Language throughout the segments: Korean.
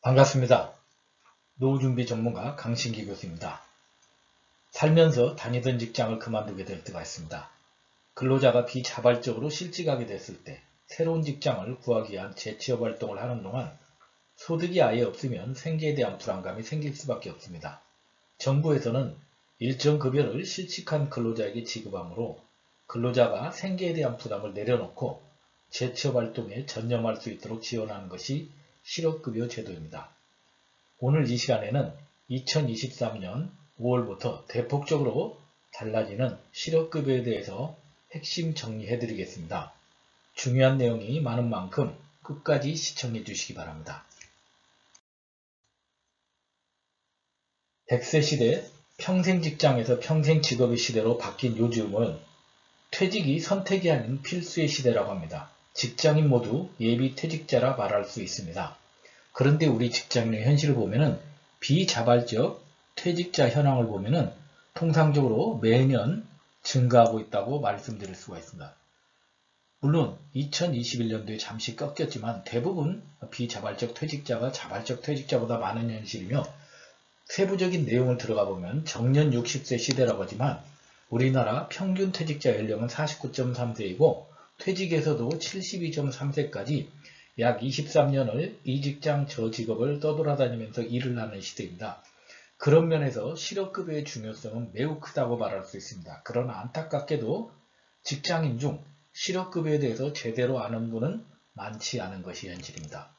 반갑습니다. 노후준비 전문가 강신기 교수입니다. 살면서 다니던 직장을 그만두게 될 때가 있습니다. 근로자가 비자발적으로 실직하게 됐을 때 새로운 직장을 구하기 위한 재취업 활동을 하는 동안 소득이 아예 없으면 생계에 대한 불안감이 생길 수밖에 없습니다. 정부에서는 일정 급여를 실직한 근로자에게 지급하므로 근로자가 생계에 대한 부담을 내려놓고 재취업 활동에 전념할 수 있도록 지원하는 것이 실업급여 제도입니다. 오늘 이 시간에는 2023년 5월부터 대폭적으로 달라지는 실업급여에 대해서 핵심 정리해 드리겠습니다. 중요한 내용이 많은 만큼 끝까지 시청해 주시기 바랍니다. 100세 시대 평생 직장에서 평생 직업의 시대로 바뀐 요즘은 퇴직이 선택이 아닌 필수의 시대라고 합니다. 직장인 모두 예비 퇴직자라 말할 수 있습니다. 그런데 우리 직장인의 현실을 보면은 비자발적 퇴직자 현황을 보면은 통상적으로 매년 증가하고 있다고 말씀드릴 수가 있습니다. 물론 2021년도에 잠시 꺾였지만 대부분 비자발적 퇴직자가 자발적 퇴직자보다 많은 현실이며 세부적인 내용을 들어가 보면 정년 60세 시대라고 하지만 우리나라 평균 퇴직자 연령은 49.3세이고 퇴직에서도 72.3세까지 약 23년을 이 직장 저 직업을 떠돌아다니면서 일을 하는 시대입니다. 그런 면에서 실업급여의 중요성은 매우 크다고 말할 수 있습니다. 그러나 안타깝게도 직장인 중 실업급여에 대해서 제대로 아는 분은 많지 않은 것이 현실입니다.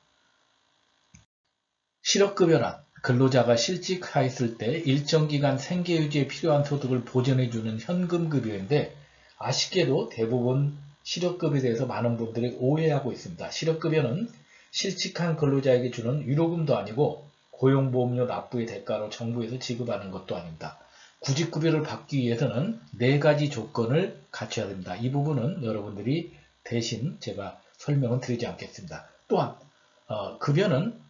실업급여란 근로자가 실직하였을 때 일정 기간 생계유지에 필요한 소득을 보전해주는 현금급여인데 아쉽게도 대부분 실업급여에 대해서 많은 분들이 오해하고 있습니다. 실업급여는 실직한 근로자에게 주는 위로금도 아니고 고용보험료 납부의 대가로 정부에서 지급하는 것도 아닙니다. 구직급여를 받기 위해서는 4가지 조건을 갖춰야 됩니다. 이 부분은 여러분들이 대신 제가 설명은 드리지 않겠습니다. 또한 급여는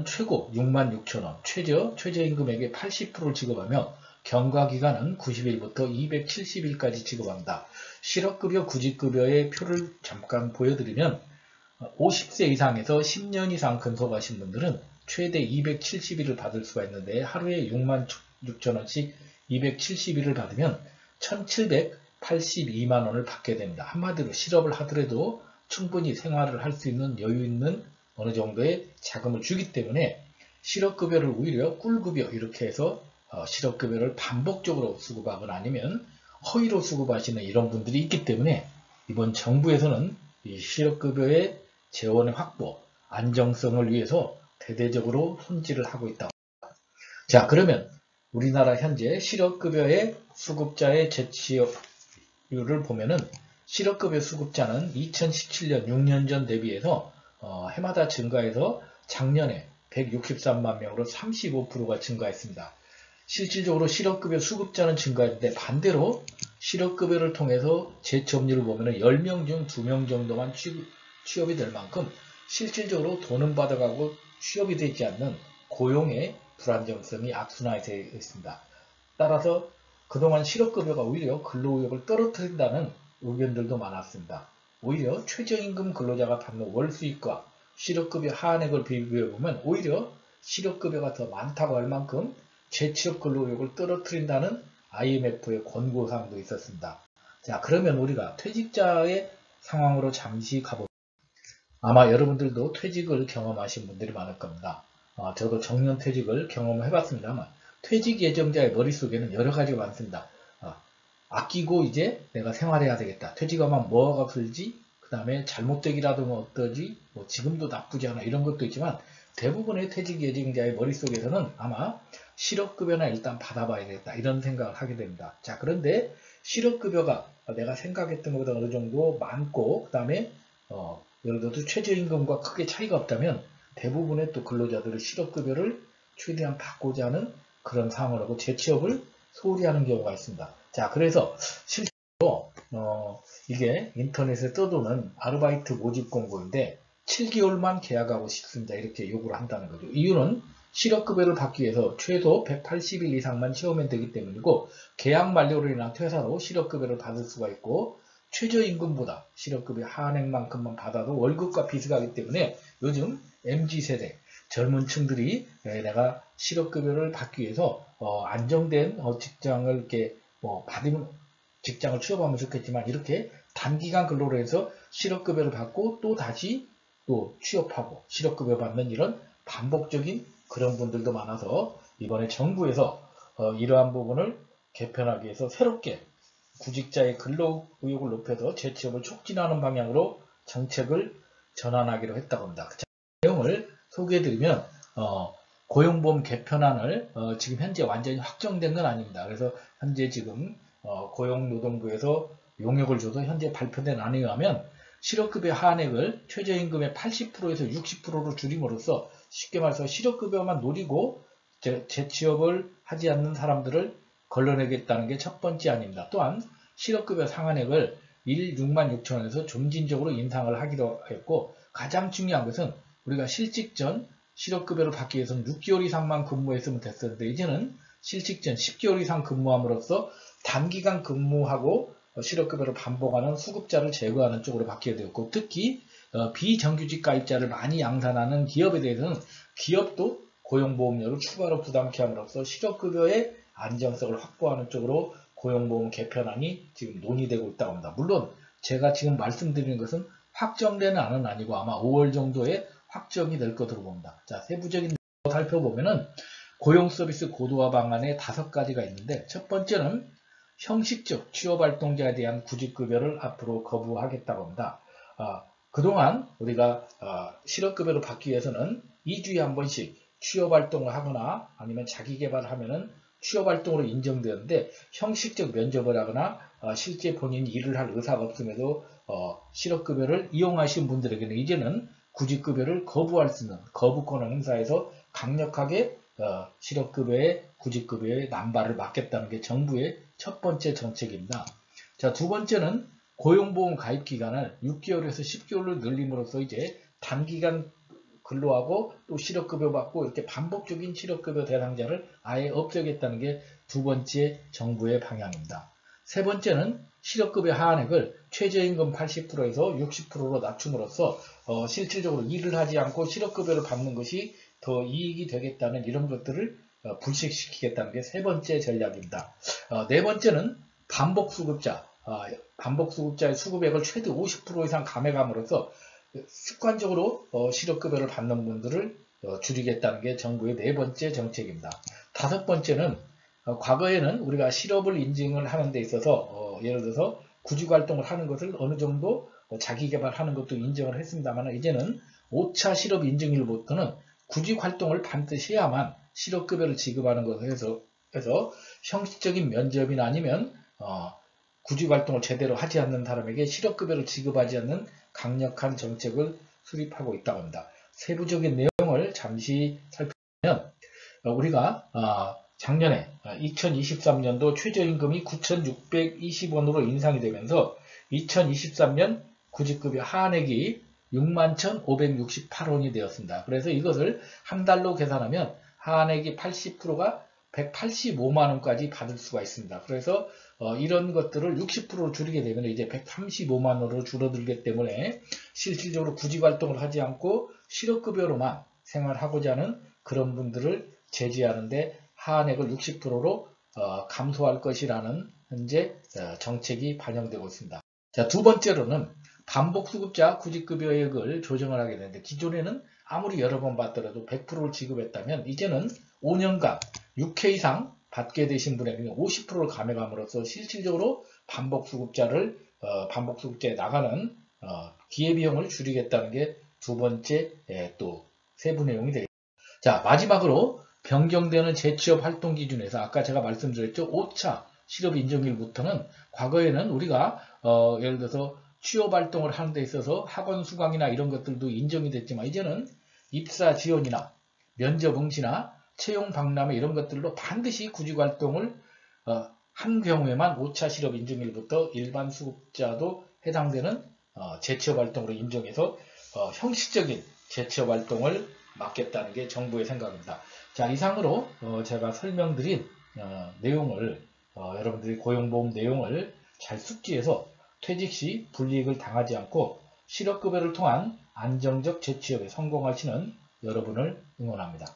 최고 66,000원, 최저임금액의 80%를 지급하며 경과기간은 90일부터 270일까지 지급합니다. 실업급여, 구직급여의 표를 잠깐 보여드리면 50세 이상에서 10년 이상 근속하신 분들은 최대 270일을 받을 수가 있는데 하루에 66,000원씩 270일을 받으면 1,782만원을 받게 됩니다. 한마디로 실업을 하더라도 충분히 생활을 할 수 있는 여유 있는 어느 정도의 자금을 주기 때문에 실업급여를 오히려 꿀급여 이렇게 해서 실업급여를 반복적으로 수급하거나 아니면 허위로 수급하시는 이런 분들이 있기 때문에 이번 정부에서는 이 실업급여의 재원의 확보, 안정성을 위해서 대대적으로 손질을 하고 있다고 합니다. 자, 그러면 우리나라 현재 실업급여의 수급자의 재취업률을 보면은 실업급여 수급자는 2017년 6년 전 대비해서 해마다 증가해서 작년에 163만 명으로 35%가 증가했습니다. 실질적으로 실업급여 수급자는 증가했는데 반대로 실업급여를 통해서 재취업률을 보면 10명 중 2명 정도만 취업이 될 만큼 실질적으로 돈은 받아가고 취업이 되지 않는 고용의 불안정성이 악순환이 있습니다. 따라서 그동안 실업급여가 오히려 근로의욕을 떨어뜨린다는 의견들도 많았습니다. 오히려 최저임금 근로자가 받는 월수익과 실업급여 하한액을 비교해보면 오히려 실업급여가 더 많다고 할 만큼 재취업 근로의욕을 떨어뜨린다는 IMF의 권고사항도 있었습니다. 자, 그러면 우리가 퇴직자의 상황으로 잠시 가보면 아마 여러분들도 퇴직을 경험하신 분들이 많을 겁니다. 저도 정년퇴직을 경험해봤습니다만 퇴직 예정자의 머릿속에는 여러 가지가 많습니다. 아끼고 이제 내가 생활해야 되겠다. 퇴직하면 뭐가 풀지? 그 다음에 잘못되기라도 뭐 어떠지? 뭐 지금도 나쁘지 않아 이런 것도 있지만 대부분의 퇴직 예정자의 머릿속에서는 아마 실업급여나 일단 받아봐야 되겠다 이런 생각을 하게 됩니다. 자, 그런데 실업급여가 내가 생각했던 것보다 어느 정도 많고 그 다음에 예를 들어서 최저임금과 크게 차이가 없다면 대부분의 또 근로자들은 실업급여를 최대한 받고자 하는 그런 상황을 하고 재취업을 소홀히 하는 경우가 있습니다. 자, 그래서 실제로 이게 인터넷에 떠도는 아르바이트 모집 공고인데 7개월만 계약하고 싶습니다. 이렇게 요구를 한다는 거죠. 이유는 실업급여를 받기 위해서 최소 180일 이상만 채우면 되기 때문이고 계약 만료로 인한 퇴사로 실업급여를 받을 수가 있고 최저임금보다 실업급여 하한액만큼만 받아도 월급과 비슷하기 때문에 요즘 MZ세대 젊은 층들이 내가 실업급여를 받기 위해서 안정된 직장을 이렇게 받으면 직장을 취업하면 좋겠지만 이렇게 단기간 근로로 해서 실업급여를 받고 또 다시 또 취업하고 실업급여 받는 이런 반복적인 그런 분들도 많아서 이번에 정부에서 이러한 부분을 개편하기 위해서 새롭게 구직자의 근로 의욕을 높여서 재취업을 촉진하는 방향으로 정책을 전환하기로 했다고 합니다. 그 내용을 소개해드리면 고용보험 개편안을 지금 현재 완전히 확정된 건 아닙니다. 그래서 현재 지금 고용노동부에서 용역을 줘서 현재 발표된 안에 의하면 실업급여 하한액을 최저임금의 80%에서 60%로 줄임으로써 쉽게 말해서 실업급여만 노리고 재취업을 하지 않는 사람들을 걸러내겠다는 게 첫 번째 안입니다. 또한 실업급여 상한액을 16,600원에서 점진적으로 인상을 하기로 했고 가장 중요한 것은 우리가 실직 전 실업급여를 받기 위해서는 6개월 이상만 근무했으면 됐었는데 이제는 실직 전 10개월 이상 근무함으로써 단기간 근무하고 실업급여를 반복하는 수급자를 제거하는 쪽으로 바뀌게 되었고 특히 비정규직 가입자를 많이 양산하는 기업에 대해서는 기업도 고용보험료를 추가로 부담케 함으로써 실업급여의 안정성을 확보하는 쪽으로 고용보험 개편안이 지금 논의되고 있다고 합니다. 물론 제가 지금 말씀드리는 것은 확정되는 안은 아니고 아마 5월 정도에 확정이 될 것으로 봅니다. 자, 세부적인 내용을 살펴보면은 고용서비스 고도화 방안에 5가지가 있는데 첫 번째는 형식적 취업활동자에 대한 구직급여를 앞으로 거부하겠다고 합니다. 그동안 우리가 실업급여를 받기 위해서는 2주에 한 번씩 취업활동을 하거나 아니면 자기개발을 하면은 취업활동으로 인정되는데 형식적 면접을 하거나 실제 본인이 일을 할 의사가 없음에도 실업급여를 이용하신 분들에게는 이제는 구직급여를 거부할 수 있는 거부권을 행사해서 강력하게 실업급여의 구직급여의 남발을 막겠다는 게 정부의 첫 번째 정책입니다. 자, 두 번째는 고용보험 가입 기간을 6개월에서 10개월로 늘림으로써 이제 단기간 근로하고 또 실업급여 받고 이렇게 반복적인 실업급여 대상자를 아예 없애겠다는 게 두 번째 정부의 방향입니다. 세 번째는 실업급여 하한액을 최저임금 80%에서 60%로 낮춤으로써 실질적으로 일을 하지 않고 실업급여를 받는 것이 더 이익이 되겠다는 이런 것들을 불식시키겠다는 게 세 번째 전략입니다. 네 번째는 반복수급자의 수급액을 최대 50% 이상 감액함으로써 습관적으로 실업급여를 받는 분들을 줄이겠다는 게 정부의 네 번째 정책입니다. 다섯 번째는 과거에는 우리가 실업을 인증을 하는 데 있어서 예를 들어서 구직활동을 하는 것을 어느 정도 자기개발하는 것도 인정을 했습니다만 이제는 5차 실업 인증일부터는 구직활동을 반드시 해야만 실업급여를 지급하는 것을 해서 형식적인 면접이나 아니면 구직활동을 제대로 하지 않는 사람에게 실업급여를 지급하지 않는 강력한 정책을 수립하고 있다고 합니다. 세부적인 내용을 잠시 살펴보면 우리가 작년에 2023년도 최저임금이 9,620원으로 인상이 되면서 2023년 구직급여 하한액이 61,568원이 되었습니다. 그래서 이것을 한 달로 계산하면 하한액이 80%가 185만원까지 받을 수가 있습니다. 그래서 이런 것들을 60%로 줄이게 되면 이제 135만원으로 줄어들기 때문에 실질적으로 구직활동을 하지 않고 실업급여로만 생활하고자 하는 그런 분들을 제지하는데 하한액을 60%로 감소할 것이라는 현재 정책이 반영되고 있습니다. 자, 두 번째로는 반복수급자 구직급여액을 조정을 하게 되는데 기존에는 아무리 여러 번 받더라도 100%를 지급했다면 이제는 5년간 6회 이상 받게 되신 분에게는 50%를 감액함으로써 실질적으로 반복수급자에 나가는 기회비용을 줄이겠다는 게 두 번째 또 세부 내용이 되겠습니다. 자, 마지막으로 변경되는 재취업 활동 기준에서 아까 제가 말씀드렸죠. 5차 실업 인정일부터는 과거에는 우리가 예를 들어서 취업 활동을 하는 데 있어서 학원 수강이나 이런 것들도 인정이 됐지만 이제는 입사 지원이나 면접 응시나 채용 박람회 이런 것들로 반드시 구직활동을 한 경우에만 5차 실업 인정일부터 일반 수급자도 해당되는 재취업활동으로 인정해서 형식적인 재취업활동을 막겠다는 게 정부의 생각입니다. 자, 이상으로 제가 설명드린 내용을 여러분들이 고용보험 내용을 잘 숙지해서 퇴직 시 불이익을 당하지 않고 실업급여를 통한 안정적 재취업에 성공하시는 여러분을 응원합니다.